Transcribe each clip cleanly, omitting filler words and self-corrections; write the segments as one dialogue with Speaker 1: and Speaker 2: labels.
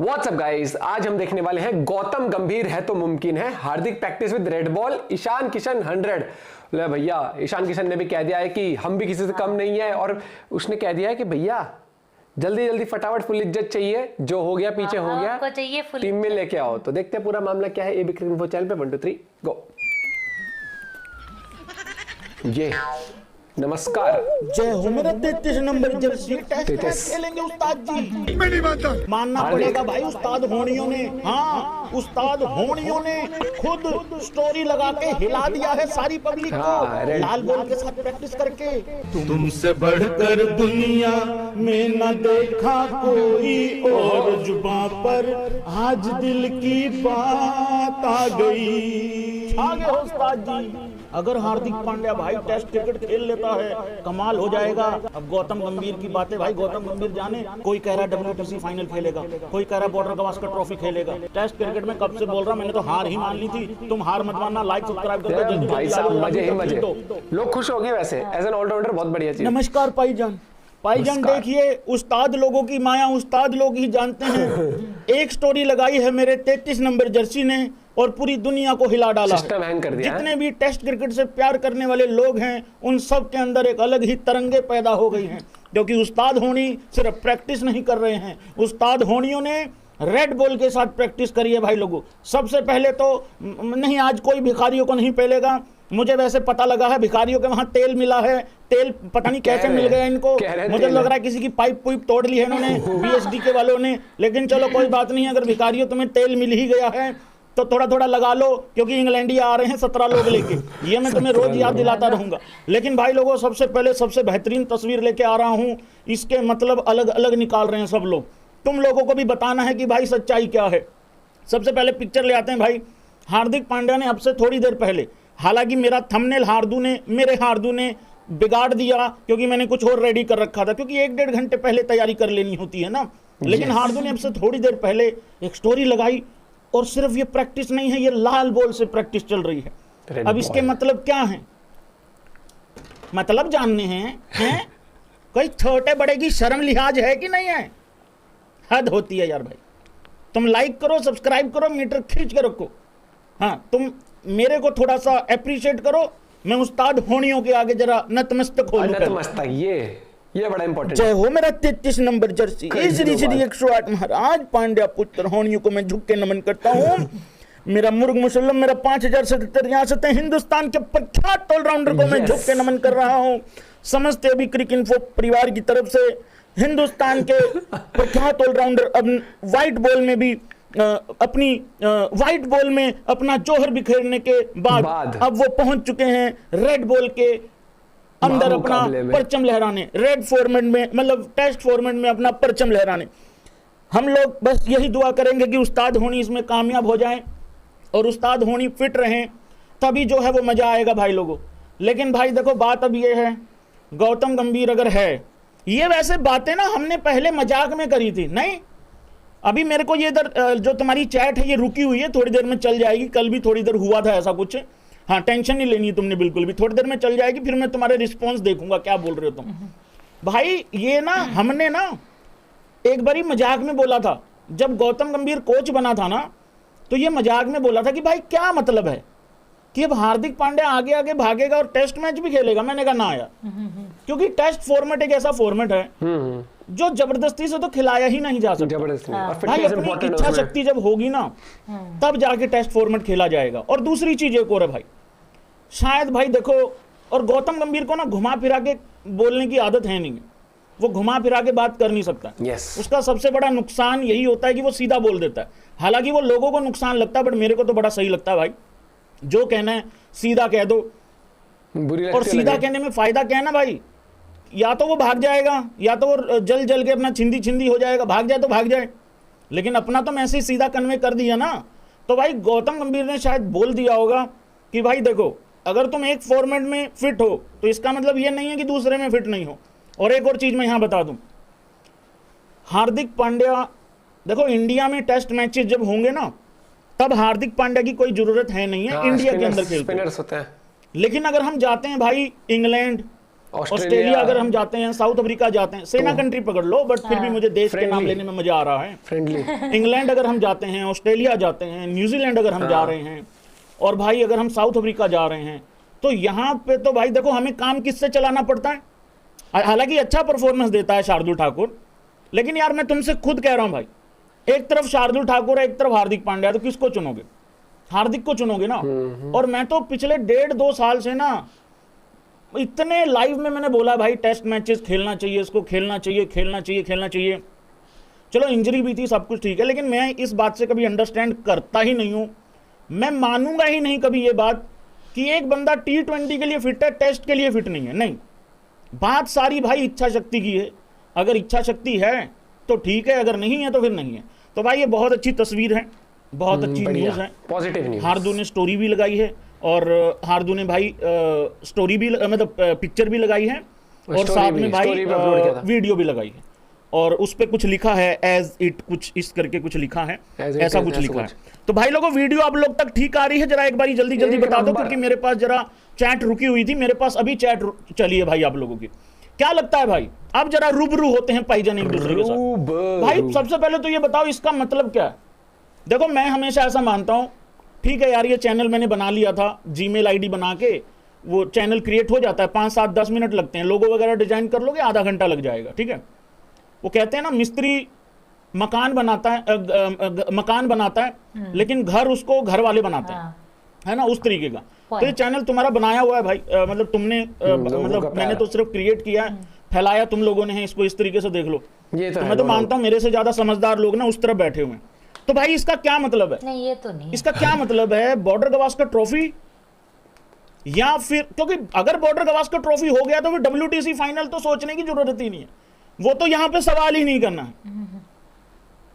Speaker 1: WhatsApp guys, आज हम देखने वाले हैं गौतम गंभीर है तो मुमकिन है, Hardik practice with red ball, Ishan Kishan 100। ले भैया, ईशान किशन ने भी कह दिया है कि हम भी किसी से कम नहीं है, और उसने कह दिया है कि भैया जल्दी जल्दी फटाफट फुल इज्जत चाहिए, जो हो गया पीछे हो गया,
Speaker 2: चाहिए फुल
Speaker 1: टीम में लेके आओ। तो देखते हैं पूरा मामला क्या है एबी क्रिकेट इन्फो चैनल पे। 1 2 3 गो। ये नमस्कार,
Speaker 3: जय हो मेरा 33 नंबर जर्सी। टेस्ट मैच खेलेंगे उस्ताद जी।
Speaker 4: मैं नहीं मानता।
Speaker 3: मानना पड़ेगा भाई, उस्ताद होनियों ने, हाँ उस्ताद होनियों ने खुद स्टोरी लगा के हिला दिया है सारी पब्लिक को, लाल बॉल के साथ प्रैक्टिस करके। तुमसे बढ़कर दुनिया में न देखा कोई और, जुबां पर आज दिल की बात आ गई। आ गए उस्ताद जी। अगर हार्दिक पांड्या भाई टेस्ट क्रिकेट खेल लेता है कमाल हो जाएगा। अब गौतम गंभीर की बातें भाई, गौतम गंभीर जाने, कोई कह रहा है WTC फाइनल खेलेगा, कोई कह रहा है बॉर्डर गवास्कर ट्रॉफी खेलेगा। टेस्ट क्रिकेट में कब से बोल रहा, मैंने तो हार ही मान ली थी। तुम हार मत मानना, लाइक सब्सक्राइब कर दो
Speaker 1: भाई साहब, मजे ही मजे, लोग खुश हो गए। वैसे एज एन ऑलराउंडर बहुत बढ़िया चीज।
Speaker 3: नमस्कार भाईजान। भाईजान देखिए, उस्ताद लोगों की माया उस्ताद लोग ही जानते हैं। एक स्टोरी लगाई है मेरे 33 नंबर जर्सी ने और पूरी दुनिया को हिला डाला।
Speaker 1: सिस्टम हैंग कर दिया।
Speaker 3: जितने भी टेस्ट क्रिकेट से प्यार करने वाले लोग हैं, उन सब के अंदर एक अलग ही तरंगे पैदा हो गई हैं, क्योंकि उस्ताद होनी सिर्फ प्रैक्टिस नहीं कर रहे हैं, उस्ताद होनियों ने रेड बॉल के साथ प्रैक्टिस करी है भाई लोगों। सबसे पहले तो नहीं, आज कोई भिखारियों को नहीं पेलेगा। मुझे वैसे पता लगा है भिखारियों के वहां तेल मिला है, तेल पता नहीं कैसे मिल गया इनको। मुझे लग रहा है किसी की पाइप पुइप तोड़ ली है इन्होंने BSD के वालों ने। लेकिन चलो कोई बात नहीं, अगर भिखारियों तुम्हें तेल मिल ही गया है तो थोड़ा थोड़ा लगा लो, क्योंकि इंग्लैंडिया आ रहे हैं 17 लोग लेके। ये मैं तुम्हें रोज याद दिलाता रहूंगा। लेकिन भाई लोगों, सबसे पहले सबसे बेहतरीन तस्वीर लेके आ रहा हूं। इसके मतलब अलग अलग निकाल रहे हैं सब लोग। तुम लोगों को भी बताना है कि भाई सच्चाई क्या है। सबसे पहले पिक्चर ले आते हैं भाई। हार्दिक पांड्या ने अब से थोड़ी देर पहले, हालांकि मेरा थंबनेल मेरे हार्दू ने बिगाड़ दिया, क्योंकि मैंने कुछ और रेडी कर रखा था, क्योंकि 1-1.5 घंटे पहले तैयारी कर लेनी होती है ना। लेकिन हार्दू ने अब से थोड़ी देर पहले एक स्टोरी लगाई, और सिर्फ ये प्रैक्टिस नहीं है, ये लाल बॉल से प्रैक्टिस चल रही है। अब इसके मतलब क्या है, मतलब जानने हैं? कोई छोटे बड़े की शर्म लिहाज है कि नहीं है? हद होती है यार भाई। तुम लाइक करो, सब्सक्राइब करो, मीटर खींच के रखो। हाँ, तुम मेरे को थोड़ा सा अप्रिशिएट करो। मैं उस्ताद होनियों के आगे जरा नतमस्तक हो।
Speaker 1: नतमस्तक, ये बड़ा इंपॉर्टेंट।
Speaker 3: जय हो मेरा 33 नंबर जर्सी। श्री 108 महाराज पांड्या पुत्र होनियों को मैं झुक के नमन करता हूँ। मेरा मुर्ग मुसल्लम, मेरा 5077 रियासतें हिंदुस्तान के प्रख्यात ऑलराउंडर को मैं झुक के नमन कर रहा हूँ। समझते अभी क्रिकेट इन्फो परिवार की तरफ से हिंदुस्तान के प्रख्यात ऑलराउंडर अब व्हाइट बॉल में भी व्हाइट बॉल में अपना जोहर बिखेरने के बाद अब वो पहुंच चुके हैं रेड बॉल के अंदर अपना परचम लहराने। रेड फॉर्मेट में, मतलब टेस्ट फॉर्मेट में अपना परचम लहराने। हम लोग बस यही दुआ करेंगे कि उस्ताद होनी इसमें कामयाब हो जाए और उस्ताद होनी फिट रहें, तभी जो है वो मजा आएगा भाई लोगों। लेकिन भाई देखो, बात अब ये है, गौतम गंभीर अगर है, ये वैसे बातें ना हमने पहले मजाक में करी थी, नहीं अभी मेरे को ये इधर जो तुम्हारी चैट है ये रुकी हुई है, थोड़ी देर में चल जाएगी। कल भी थोड़ी देर हुआ था ऐसा कुछ। हाँ, टेंशन नहीं लेनी है तुमने बिल्कुल भी, थोड़ी देर में चल जाएगी, फिर मैं तुम्हारे रिस्पॉन्स देखूंगा क्या बोल रहे हो तुम। भाई ये ना हमने ना एक बारी मजाक में बोला था, जब गौतम गंभीर कोच बना था ना, तो ये मजाक में बोला था कि भाई क्या मतलब है कि अब हार्दिक पांड्या आगे आगे भागेगा और टेस्ट मैच भी खेलेगा। मैंने कहा ना यार, क्योंकि टेस्ट फॉर्मेट एक ऐसा फॉर्मेट है जो जबरदस्ती से तो खिलाया ही नहीं जा सकता। भाई अपनी इच्छा शक्ति जब होगी ना, तब जाके टेस्ट फॉर्मेट खेला जाएगा। और दूसरी चीज एक और है भाई, शायद भाई देखो, और गौतम गंभीर को ना घुमा फिरा के बोलने की आदत है नहीं, वो घुमा फिरा के बात कर नहीं सकता। उसका सबसे बड़ा नुकसान यही होता है कि वो सीधा बोल देता है। हालांकि वो लोगों को नुकसान लगता है, बट मेरे को तो बड़ा सही लगता है भाई। जो कहना है सीधा कह दो, और सीधा कहने में फायदा क्या है ना भाई, या तो वो भाग जाएगा, या तो वो जल जल के अपना छिंदी हो जाएगा। भाग जाए तो भाग जाए, लेकिन अपना तो मैसेज सीधा कन्वे कर दिया ना। तो भाई गौतम गंभीर ने शायद बोल दिया होगा कि भाई देखो, अगर तुम एक फॉर्मेट में फिट हो तो इसका मतलब ये नहीं है कि दूसरे में फिट नहीं हो। और एक और चीज मैं यहां बता दूं, हार्दिक पांड्या देखो, इंडिया में टेस्ट मैचेस जब होंगे ना, तब हार्दिक पांड्या की कोई जरूरत है नहीं है। इंडिया के अंदर खेलते हैं। लेकिन अगर हम जाते हैं भाई इंग्लैंड, ऑस्ट्रेलिया अगर हम जाते हैं, साउथ अफ्रीका जाते हैं, सेना कंट्री पकड़ लो, बट फिर भी मुझे देश के नाम लेने में मजा आ रहा है,
Speaker 1: फ्रेंडली।
Speaker 3: इंग्लैंड अगर हम जाते हैं, ऑस्ट्रेलिया जाते हैं, न्यूजीलैंड अगर हम जा रहे हैं, और भाई अगर हम साउथ अफ्रीका जा रहे हैं, तो यहाँ पे तो भाई देखो हमें काम किससे चलाना पड़ता है। हालांकि अच्छा परफॉर्मेंस देता है शार्दुल ठाकुर, लेकिन यार मैं तुमसे खुद कह रहा हूं भाई, एक तरफ शार्दुल ठाकुर है, एक तरफ हार्दिक पांड्या, तो किसको चुनोगे? हार्दिक को चुनोगे ना। और मैं तो पिछले 1.5-2 साल से ना इतने लाइव में मैंने बोला भाई टेस्ट मैचेस खेलना चाहिए, इसको खेलना चाहिए, खेलना चाहिए, खेलना चाहिए। चलो इंजरी भी थी, सब कुछ ठीक है, लेकिन मैं इस बात से कभी अंडरस्टैंड करता ही नहीं हूं। मैं मानूंगा ही नहीं कभी ये बात कि एक बंदा T20 के लिए फिट है, टेस्ट के लिए फिट नहीं है। नहीं, बात सारी भाई इच्छा शक्ति की है। अगर इच्छा शक्ति है तो ठीक है, अगर नहीं है तो फिर नहीं है। तो भाई ये बहुत अच्छी तस्वीर है, बहुत अच्छी न्यूज़ है,
Speaker 1: पॉजिटिव न्यूज़।
Speaker 3: हार्दू ने स्टोरी भी लगाई है, और हार्दू ने भाई स्टोरी भी मतलब पिक्चर भी लगाई है, और साथ में भाई वीडियो भी लगाई है, और उस पे कुछ लिखा है एज इट, कुछ इस करके कुछ लिखा है, ऐसा कुछ लिखा है। तो भाई लोगों वीडियो आप लोग तक ठीक आ रही है? जरा एक बारी जल्दी जल्दी बता दो, क्योंकि मेरे पास जरा चैट रुकी हुई थी, मेरे पास अभी चैट चली है भाई आप लोगों की। क्या लगता है भाई? आप जरा रूबरू होते हैं भाईजान एक दूसरे के साथ। भाई सबसे पहले तो ये बताओ इसका मतलब क्या है? देखो मैं हमेशा ऐसा मानता हूं, ठीक है यार ये चैनल मैंने बना लिया था, जीमेल आईडी बना के वो चैनल क्रिएट हो जाता है, 5-7-10 मिनट लगते हैं, लोगो वगैरह डिजाइन कर लोगे आधा घंटा लग जाएगा, ठीक है। वो कहते हैं ना मिस्त्री मकान बनाता है, लेकिन घर उसको घर वाले बनाते हैं, है ना, उस तरीके का। तो ये चैनल तुम्हारा बनाया हुआ है भाई, मतलब तुमने मतलब मैंने तो सिर्फ क्रिएट किया है, फैलाया तुम लोगों ने है इसको, इस तरीके से देख लो।
Speaker 1: ये तो
Speaker 3: मैं तो मानता हूँ मेरे से ज्यादा समझदार लोग ना उस तरफ बैठे हुए हैं। तो भाई इसका क्या मतलब है?
Speaker 2: नहीं ये तो नहीं,
Speaker 3: इसका क्या मतलब है? बॉर्डर गवास्कर ट्रॉफी, या फिर क्योंकि अगर बॉर्डर गवास्कर ट्रॉफी हो गया तो फिर WTC फाइनल तो सोचने की जरूरत ही नहीं है, वो तो यहां पे सवाल ही नहीं करना है।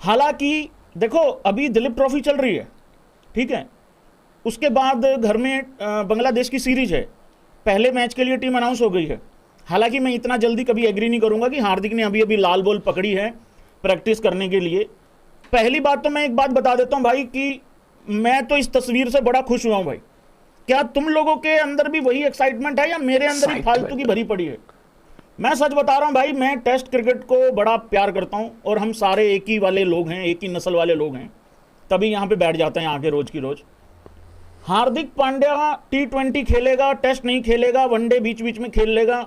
Speaker 3: हालांकि देखो अभी दिलीप ट्रॉफी चल रही है, ठीक है, उसके बाद घर में बांग्लादेश की सीरीज है, पहले मैच के लिए टीम अनाउंस हो गई है। हालांकि मैं इतना जल्दी कभी एग्री नहीं करूंगा कि हार्दिक ने अभी अभी लाल बॉल पकड़ी है प्रैक्टिस करने के लिए। पहली बात तो मैं एक बात बता देता हूं भाई कि मैं तो इस तस्वीर से बड़ा खुश हुआ हूं भाई। क्या तुम लोगों के अंदर भी वही एक्साइटमेंट है या मेरे अंदर ही फालतू की भरी पड़ी है? मैं सच बता रहा हूं भाई, मैं टेस्ट क्रिकेट को बड़ा प्यार करता हूं, और हम सारे एक ही वाले लोग हैं, एक ही नस्ल वाले लोग हैं, तभी यहां पे बैठ जाते हैं आके रोज की रोज। हार्दिक पांड्या T20 खेलेगा, टेस्ट नहीं खेलेगा, वनडे बीच बीच में खेल लेगा,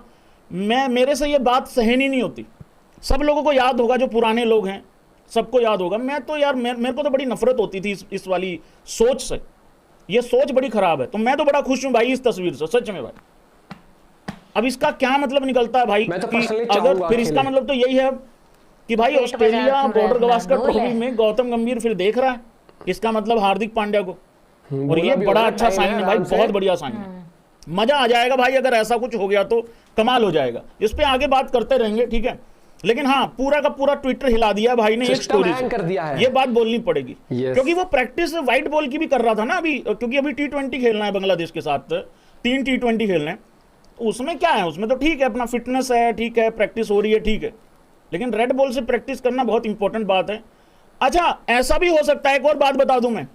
Speaker 3: मेरे से ये बात सहनी नहीं होती। सब लोगों को याद होगा, जो पुराने लोग हैं सबको याद होगा। मैं तो यार मेरे को तो बड़ी नफरत होती थी इस वाली सोच से, ये सोच बड़ी खराब है। तो मैं तो बड़ा खुश हूं भाई इस तस्वीर से, सच में भाई। अब इसका क्या मतलब निकलता है भाई?
Speaker 1: मैं तो
Speaker 3: अगर फिर इसका मतलब तो यही है कि भाई ऑस्ट्रेलिया बॉर्डर गवास्कर ट्रॉफी में गौतम गंभीर फिर देख रहा है, इसका मतलब हार्दिक पांड्या को, और ये बड़ा अच्छा साइन है भाई, बहुत बढ़िया साइन है। मजा आ जाएगा भाई, अगर ऐसा कुछ हो गया तो कमाल हो जाएगा। इस पे आगे बात करते रहेंगे, ठीक है, लेकिन हाँ पूरा का पूरा ट्विटर हिला दिया भाई ने एक स्टोरी से,
Speaker 1: कर दिया है।
Speaker 3: ये बात बोलनी पड़ेगी। क्योंकि वो प्रैक्टिस व्हाइट बॉल की भी कर रहा था ना अभी, क्योंकि अभी T20 खेलना है बांग्लादेश के साथ, 3 T20 खेलने हैं। उसमें क्या है, उसमें तो ठीक है अपना फिटनेस है, ठीक है, प्रैक्टिस हो रही है, ठीक है, लेकिन रेड बॉल से प्रैक्टिस करना बहुत इंपॉर्टेंट बात है। अच्छा ऐसा भी हो सकता है, एक और बात बता दूं मैं,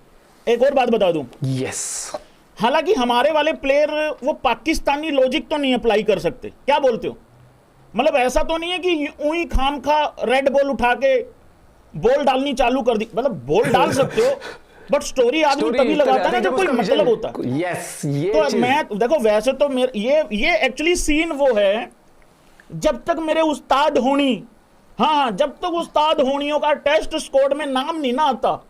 Speaker 3: एक और बात बता दूं,
Speaker 1: यस,
Speaker 3: हालांकि हमारे वाले प्लेयर वो पाकिस्तानी लॉजिक तो नहीं अप्लाई कर सकते, क्या बोलते हो? मतलब ऐसा तो नहीं है कि ऊई खामखा रेड बॉल उठा के बॉल डालनी चालू कर दी, मतलब बॉल डाल सकते हो बट स्टोरी आदमी तभी लगाता है ना जब कोई मतलब होता है।
Speaker 1: यस, ये
Speaker 3: तो मैं देखो वैसे तो मेरे ये एक्चुअली सीन वो है, जब तक मेरे उस्ताद होनी, हाँ जब तक उस्ताद होनियों का टेस्ट स्क्वाड में नाम नहीं ना आता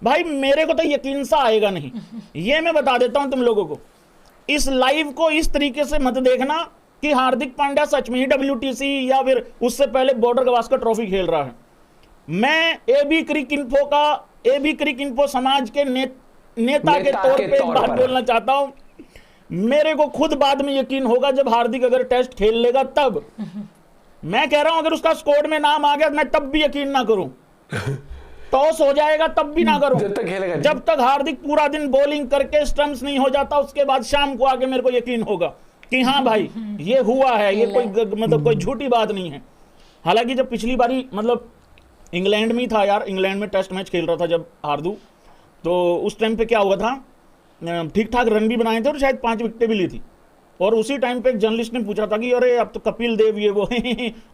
Speaker 3: भाई, मेरे को तो यकीन सा आएगा नहीं। ये मैं बता देता हूं तुम लोगों को। इस लाइव को इस तरीके से मत देखना कि हार्दिक पांड्या सच में ही WTC या फिर उससे पहले बॉर्डर गवास्कर ट्रॉफी खेल रहा है। मैं एबी क्रिक इन्फो समाज के नेता के तौर पे एक बात बोलना चाहता हूं। मेरे को खुद बाद में यकीन होगा जब हार्दिक अगर टेस्ट खेल लेगा तब। मैं कह रहा हूं अगर उसका स्क्वाड में नाम आ गया मैं तब भी यकीन ना करूं, टॉस हो जाएगा तब भी ना करूं, जब तक हार्दिक पूरा दिन बॉलिंग करके स्टंप्स नहीं हो जाता, उसके बाद शाम को आके मेरे को यकीन होगा कि हाँ भाई ये हुआ है, ये कोई मतलब कोई झूठी बात नहीं है। हालांकि जब पिछली बारी मतलब इंग्लैंड में था यार, इंग्लैंड में टेस्ट मैच खेल रहा था जब हार्दू, तो उस टाइम पे क्या हुआ था, ठीक ठाक रन भी बनाए थे और शायद 5 विकेटें भी ली थी। और उसी टाइम पे एक जर्नलिस्ट ने पूछा था कि अरे अब तो कपिल देव ये वो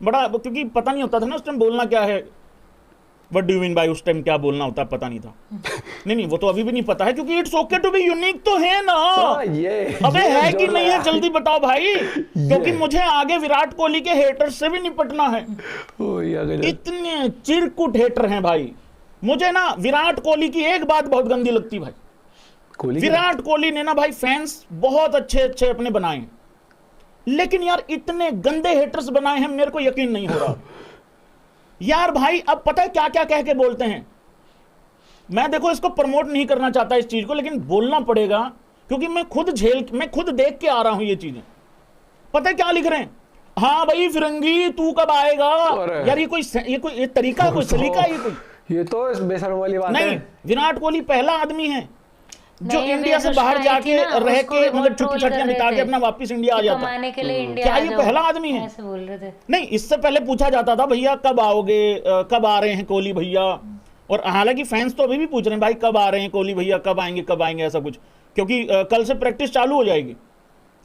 Speaker 3: बड़ा, क्योंकि पता नहीं होता था ना उस टाइम बोलना क्या है, what do you mean by, उस टाइम क्या बोलना होता है पता नहीं था। नहीं वो तो अभी भी नहीं पता है, क्योंकि it's okay to be unique तो है ना। अबे है कि नहीं है, जल्दी बताओ भाई, क्योंकि मुझे आगे विराट कोहली के हेटर से भी निपटना है। इतने चिरकुट हेटर हैं भाई। मुझे ना विराट कोहली की एक बात बहुत गंदी लगती भाई, विराट कोहली ने ना भाई फैंस बहुत अच्छे अच्छे अपने बनाए हैं, लेकिन यार इतने गंदे हेटर्स बनाए हैं, मेरे को यकीन नहीं हो रहा यार भाई। अब पता है क्या क्या कह के बोलते हैं, मैं देखो इसको प्रमोट नहीं करना चाहता इस चीज को, लेकिन बोलना पड़ेगा क्योंकि मैं खुद देख के आ रहा हूं ये चीजें। पता है क्या लिख रहे हैं, हाँ भाई फिरंगी तू कब आएगा। यार ये कोई तरीका, कोई सलीका,
Speaker 1: ये तो बेशर्म वाली बात
Speaker 3: नहीं। विराट कोहली पहला आदमी है जो इंडिया से बाहर जाके रह के मतलब छुट्टी छुट्टियां बिता के अपना वापस इंडिया आ जाता है। क्या ये पहला आदमी है?
Speaker 2: ऐसे बोल रहे थे।
Speaker 3: नहीं, इससे पहले पूछा जाता था भैया कब आओगे, कब आ रहे हैं कोहली भैया, और हालांकि फैंस तो अभी भी पूछ रहे हैं भाई कब आ रहे हैं कोहली भैया, कब आएंगे ऐसा कुछ, क्योंकि कल से प्रैक्टिस चालू हो जाएगी।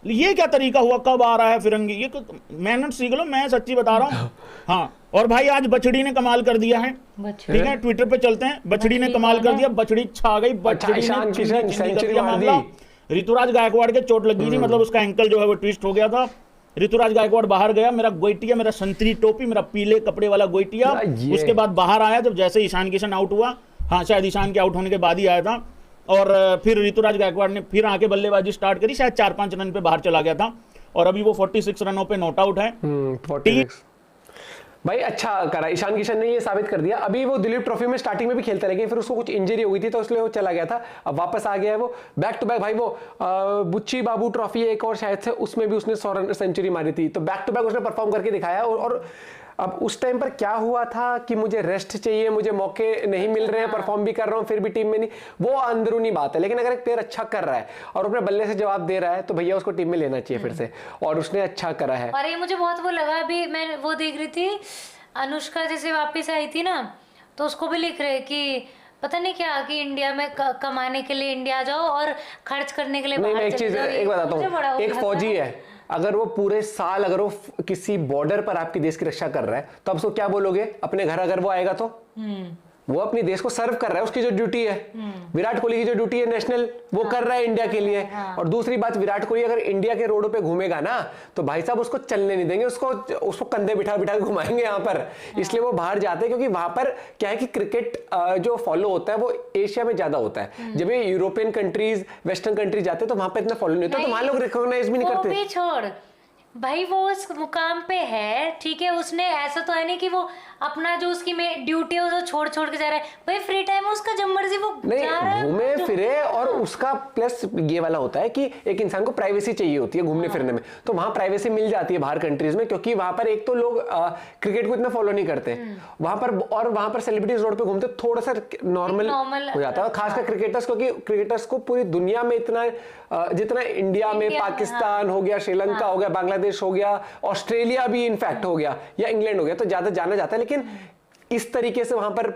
Speaker 3: ये क्या तरीका हुआ, कब आ रहा है फिरंगी, ये मेहनत सीख लो, मैं सच्ची बता रहा हूँ। हाँ, और भाई आज बछड़ी ने कमाल कर दिया है, ठीक है, ट्विटर पे चलते हैं, बछड़ी ने कमाल कर दिया, बछड़ी छा गई, बछड़ी ने मामला। ऋतुराज गायकवाड़ के चोट लगी थी, मतलब उसका एंकल जो है वो ट्विस्ट हो गया था। ऋतुराज गायकवाड़ बाहर गया, मेरा गोइटिया, मेरा संतरी टोपी, मेरा पीले कपड़े वाला गोइटिया, उसके बाद बाहर आया जब जैसे ईशान किशन आउट हुआ, हाँ शायद ईशान के आउट होने के बाद ही आया था, और फिर ऋतुराज गायकवाड़ ने फिर आके बल्लेबाजी स्टार्ट करी, शायद 4-5 रन पे बाहर चला गया था, और अभी वो 46 रनों पे नॉट आउट है।
Speaker 1: 46 भाई अच्छा करा ईशान किशन ने ये साबित कर दिया। अभी वो दिलीप ट्रॉफी में स्टार्टिंग में भी खेलता रह, फिर उसको कुछ इंजरी हुई थी तो इसलिए वो चला गया था, अब वापस आ गया है वो बैक टू बैक। भाई वो बुच्ची बाबू ट्रॉफी एक और शायद से, उसमें भी उसने 100 रन सेंचुरी मारी थी, तो बैक टू बैक उसने परफॉर्म करके दिखाया। और अब उस टाइम पर क्या हुआ था कि मुझे रेस्ट चाहिए, मुझे मौके नहीं मिल रहे हैं, परफॉर्म भी कर रहा हूं फिर भी टीम में नहीं, वो अंदरूनी बात है। लेकिन अगर एक प्लेयर अच्छा कर रहा है और अपने बल्ले से जवाब दे रहा है तो भैया उसको टीम में लेना चाहिए फिर से, और उसने अच्छा करा है।
Speaker 2: और ये मुझे बहुत वो लगा, अभी मैं वो देख रही थी, अनुष्का जैसे वापस आई थी ना, तो उसको भी लिख रहे कि पता नहीं क्या कि इंडिया में कमाने के लिए इंडिया जाओ और खर्च करने के लिए बाहर
Speaker 1: एक चीज एक बताता हूँ, एक फौजी है, अगर वो पूरे साल अगर वो किसी बॉर्डर पर आपके देश की रक्षा कर रहा है तो आप उसको क्या बोलोगे अपने घर, अगर वो आएगा तो वो अपने देश को सर्व कर रहा है, उसकी जो ड्यूटी है, विराट कोहली की जो ड्यूटी है नेशनल, वो कर रहा है इंडिया के लिए। और दूसरी बात, विराट कोहली अगर इंडिया के रोडों पे घूमेगा ना तो भाई साहब उसको चलने नहीं देंगे, उसको कंधे बिठा बिठा के घुमाएंगे यहाँ पर, इसलिए वो बाहर जाते हैं। क्योंकि वहां पर क्या है कि क्रिकेट जो फॉलो होता है वो एशिया में ज्यादा होता है, जब ये यूरोपियन कंट्रीज वेस्टर्न कंट्रीज जाते हैं तो वहां पर इतना फॉलो नहीं होता, तो वहां लोग रिकॉग्नाइज भी नहीं करते।
Speaker 2: छोड़ भाई, वो उस मुकाम पे है, ठीक है, उसने ऐसा तो है नहीं कि वो अपना जो उसकी में ड्यूटी है वो छोड़ के जा रहा है, भाई फ्री टाइम है उसका, जब मर्जी वो जा रहा है,
Speaker 1: घूमे फिरे। और उसका प्लस ये वाला होता है कि एक इंसान को प्राइवेसी चाहिए होती है घूमने फिरने में, तो वहां प्राइवेसी मिल जाती है बाहर कंट्रीज में, क्योंकि वहां पर एक तो लोग क्रिकेट को इतना फॉलो नहीं करते वहां पर, और वहां पर सेलिब्रिटीज रोड पे घूमते थोड़ा सा नॉर्मल हो जाता है, खासकर क्रिकेटर्स, क्योंकि क्रिकेटर्स को पूरी दुनिया में इतना जितना इंडिया में पाकिस्तान हो गया, श्रीलंका हो गया, बांग्लादेश हो गया, ऑस्ट्रेलिया भी इनफैक्ट हो गया, या इंग्लैंड हो गया, तो ज्यादा जाना जाता है। लेकिन इस तरीके से वहां पर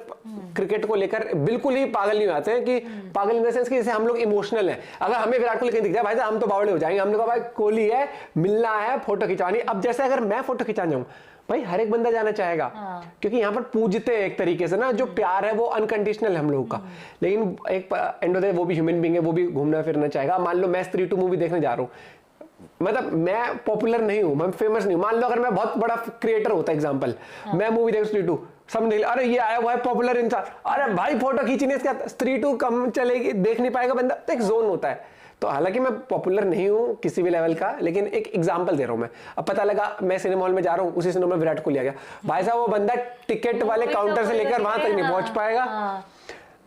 Speaker 1: क्रिकेट को लेकर बिल्कुल ही पागल नहीं आते हैं, कि पागल इन द सेंस कि जैसे हम लोग इमोशनल हैं, अगर हमें विराट कोहली कहीं दिख जाए भाई हम तो बावड़े हो जाएंगे, हमने कहा भाई कोहली है, मिलना है, फोटो खिंचानी। अब जैसे अगर मैं फोटो खिंचाने जाऊं भाई हर एक बंदा जाना चाहेगा, क्योंकि यहाँ पर पूजते हैं एक तरीके से ना, जो प्यार है वो अनकंडीशनल है हम लोगों का, लेकिन एक एंड ऑफ द डे वो भी ह्यूमन बीइंग है, वो भी घूमना फिरना चाहेगा। मान लो मैं स्त्री 2 मूवी देखने जा रहा हूँ, मतलब मैं पॉपुलर नहीं हूं, मैं फेमस नहीं हूं, मान लो अगर मैं बहुत बड़ा क्रिएटर होता एग्जांपल, मैं मूवी देख स्त्री 2, सब नहीं, अरे ये आया हुआ है पॉपुलर इंसान, अरे भाई फोटो खींचने इसका, स्त्री 2 कम चलेगी, देख नहीं पाएगा बंदा, तो एक जोन होता है। तो हालांकि मैं पॉपुलर नहीं हूं किसी भी लेवल का, लेकिन एक एग्जांपल दे रहा हूं मैं। अब पता लगा मैं सिनेमा हॉल में जा रहा हूं, उसी सिनेमा में विराट कोहली आ गया, भाई साहब वो बंदा टिकट वाले काउंटर से लेकर वहां तक नहीं पहुंच पाएगा,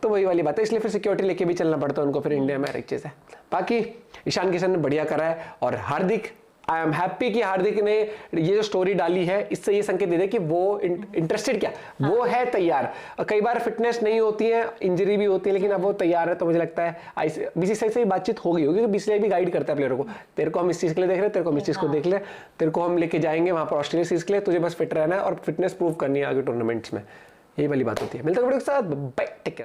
Speaker 1: तो वही वाली बात है, इसलिए फिर सिक्योरिटी लेके भी चलना पड़ता है उनको फिर इंडिया में, हर एक चीज है। बाकी ईशान किशन ने बढ़िया करा है, और हार्दिक, आई एम हैप्पी कि हार्दिक ने ये जो स्टोरी डाली है, इससे ये संकेत दे दे कि वो इंटरेस्टेड, क्या वो है तैयार। कई बार फिटनेस नहीं होती है, इंजरी भी होती है, लेकिन अब वो तैयार है, तो मुझे लगता है बीसीसीआई से बातचीत हो गई होगी, क्योंकि बीसीसीआई भी गाइड करता है प्लेयरों को, तेरे को हम इस चीज के लिए देख रहे हैं, तेरे को हम इस चीज को देख ले, तेरे को हम लेके जाएंगे वहां पर ऑस्ट्रेलिया सीरीज के लिए, तुझे बस फिट रहना है और फिटनेस प्रूव करनी है आगे टूर्नामेंट्स में, यही वाली बात होती है। मिलते हैं साथ, बाय, टेक केयर।